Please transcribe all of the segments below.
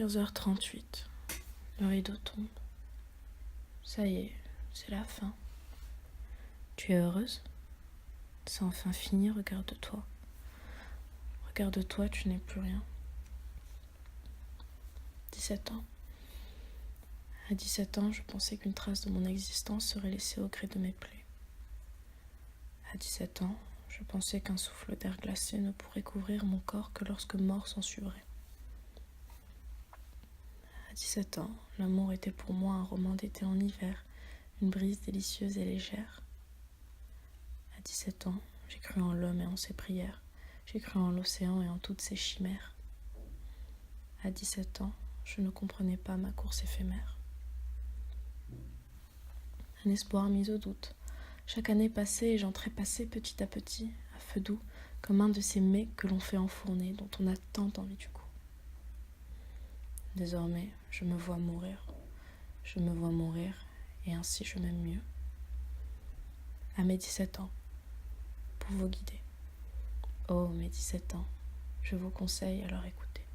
15h38. Le rideau tombe. Ça y est, c'est la fin. Tu es heureuse? C'est enfin fini, regarde-toi. Regarde-toi, tu n'es plus rien. 17 ans. À 17 ans, je pensais qu'une trace de mon existence serait laissée au gré de mes plaies. À 17 ans, je pensais qu'un souffle d'air glacé ne pourrait couvrir mon corps que lorsque mort s'ensuivrait. À 17 ans, l'amour était pour moi un roman d'été en hiver, une brise délicieuse et légère. À 17 ans, j'ai cru en l'homme et en ses prières. J'ai cru en l'océan et en toutes ses chimères. À 17 ans, je ne comprenais pas ma course éphémère. Un espoir mis au doute. Chaque année passait et j'en trépassais petit à petit, à feu doux, comme un de ces mets que l'on fait enfourner, dont on a tant envie du goût. Désormais, je me vois mourir. Je me vois mourir, et ainsi je m'aime mieux. À mes 17 ans, pour vous guider. Oh, mes 17 ans, je vous conseille à leur écouter.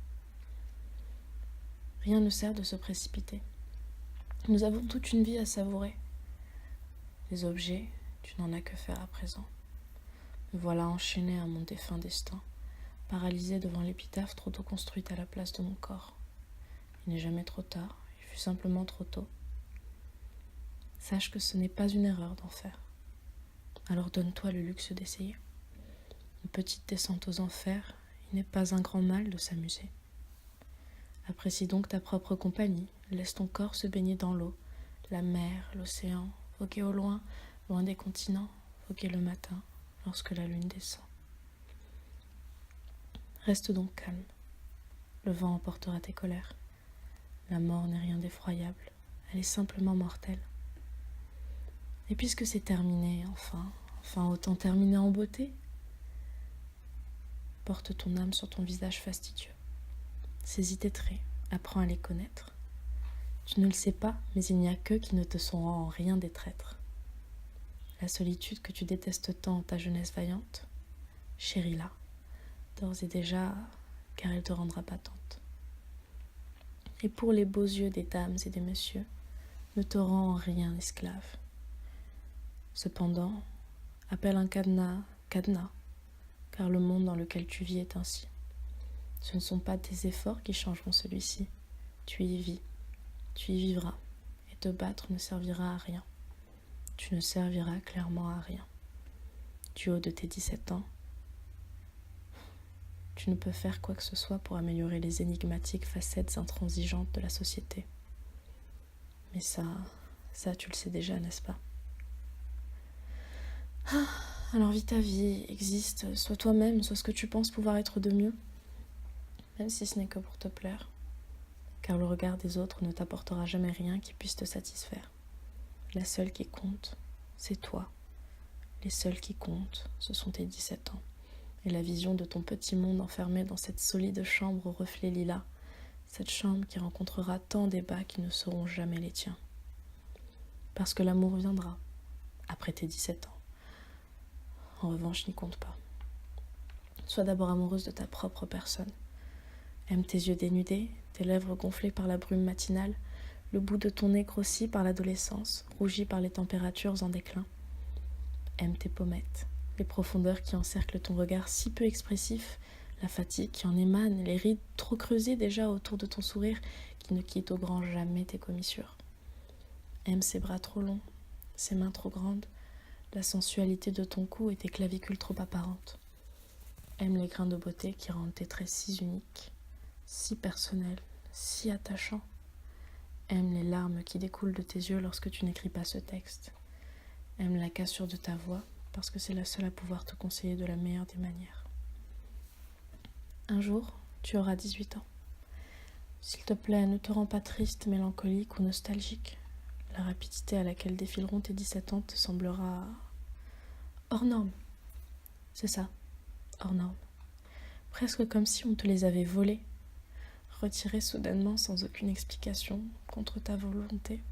Rien ne sert de se précipiter. Nous avons toute une vie à savourer. Les objets, tu n'en as que faire à présent. Me voilà enchaîné à mon défunt destin, paralysé devant l'épitaphe trop tôt construite à la place de mon corps. Il n'est jamais trop tard, il fut simplement trop tôt. Sache que ce n'est pas une erreur d'en faire. Alors donne-toi le luxe d'essayer. Une petite descente aux enfers, il n'est pas un grand mal de s'amuser. Apprécie donc ta propre compagnie, laisse ton corps se baigner dans l'eau, la mer, l'océan, voguer au loin, loin des continents, voguer le matin, lorsque la lune descend. Reste donc calme. Le vent emportera tes colères. La mort n'est rien d'effroyable, elle est simplement mortelle. Et puisque c'est terminé, enfin autant terminer en beauté. Porte ton âme sur ton visage fastidieux. Saisis tes traits, apprends à les connaître. Tu ne le sais pas, mais il n'y a qu'eux qui ne te sauront en rien des traîtres. La solitude que tu détestes tant en ta jeunesse vaillante, chéris-la, d'ores et déjà, car elle te rendra patente. Et pour les beaux yeux des dames et des messieurs, ne te rends en rien esclave. Cependant, appelle un cadenas, car le monde dans lequel tu vis est ainsi. Ce ne sont pas tes efforts qui changeront celui-ci. Tu y vis, tu y vivras, et te battre ne servira à rien. Tu ne serviras clairement à rien. Du haut de tes 17 ans, tu ne peux faire quoi que ce soit pour améliorer les énigmatiques facettes intransigeantes de la société. Mais ça tu le sais déjà, n'est-ce pas? Alors vis ta vie, existe, sois toi-même, sois ce que tu penses pouvoir être de mieux, même si ce n'est que pour te plaire, car le regard des autres ne t'apportera jamais rien qui puisse te satisfaire. La seule qui compte, c'est toi. Les seuls qui comptent, ce sont tes 17 ans, et la vision de ton petit monde enfermé dans cette solide chambre aux reflets lilas, cette chambre qui rencontrera tant d'ébats qui ne seront jamais les tiens. Parce que l'amour viendra, après tes 17 ans. En revanche, n'y compte pas. Sois d'abord amoureuse de ta propre personne. Aime tes yeux dénudés, tes lèvres gonflées par la brume matinale, le bout de ton nez grossi par l'adolescence, rougi par les températures en déclin. Aime tes pommettes, les profondeurs qui encerclent ton regard si peu expressif, la fatigue qui en émane, les rides trop creusées déjà autour de ton sourire qui ne quittent au grand jamais tes commissures. Aime ses bras trop longs, ses mains trop grandes, la sensualité de ton cou et tes clavicules trop apparentes. Aime les grains de beauté qui rendent tes traits si uniques, si personnels, si attachants. Aime les larmes qui découlent de tes yeux lorsque tu n'écris pas ce texte. Aime la cassure de ta voix, parce que c'est la seule à pouvoir te conseiller de la meilleure des manières. Un jour, tu auras 18 ans. S'il te plaît, ne te rends pas triste, mélancolique ou nostalgique. La rapidité à laquelle défileront tes 17 ans te semblera hors norme. C'est ça, hors norme. Presque comme si on te les avait volés, retirés soudainement sans aucune explication, contre ta volonté.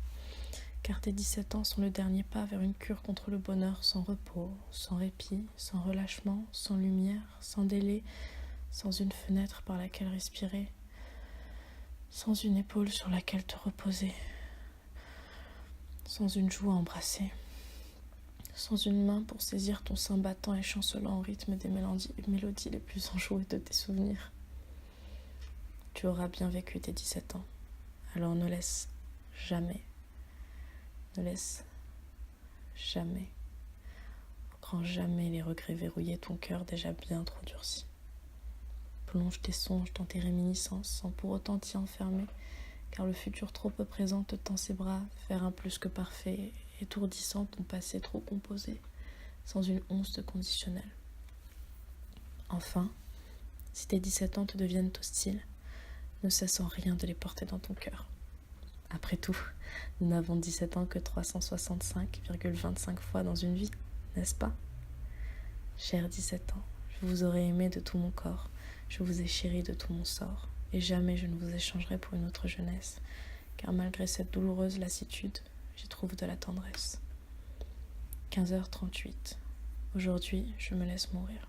Car tes 17 ans sont le dernier pas vers une cure contre le bonheur sans repos, sans répit, sans relâchement, sans lumière, sans délai, sans une fenêtre par laquelle respirer. sans une épaule sur laquelle te reposer, sans une joue à embrasser, sans une main pour saisir ton sein battant et chancelant au rythme des mélodies les plus enjouées de tes souvenirs. Tu auras bien vécu tes 17 ans, alors ne laisse jamais, au grand jamais les regrets verrouiller ton cœur déjà bien trop durci. Plonge tes songes dans tes réminiscences sans pour autant t'y enfermer, car le futur trop peu présent te tend ses bras, faire un plus que parfait, étourdissant ton passé trop composé, sans une once de conditionnel. Enfin, si tes 17 ans te deviennent hostiles, ne cesse en rien de les porter dans ton cœur. Après tout, nous n'avons 17 ans que 365,25 fois dans une vie, n'est-ce pas? Chers 17 ans, je vous aurais aimé de tout mon corps, je vous ai chéri de tout mon sort, et jamais je ne vous échangerai pour une autre jeunesse, car malgré cette douloureuse lassitude, j'y trouve de la tendresse. 15h38. Aujourd'hui, je me laisse mourir.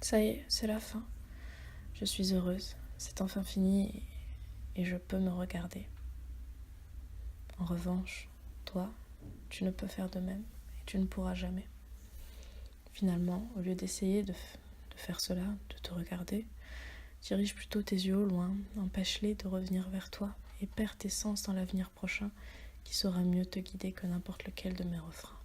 Ça y est, c'est la fin. Je suis heureuse, c'est enfin fini et je peux me regarder. En revanche, toi, tu ne peux faire de même et tu ne pourras jamais. Finalement, au lieu d'essayer de faire cela, de te regarder, dirige plutôt tes yeux au loin, empêche-les de revenir vers toi et perds tes sens dans l'avenir prochain qui saura mieux te guider que n'importe lequel de mes refrains.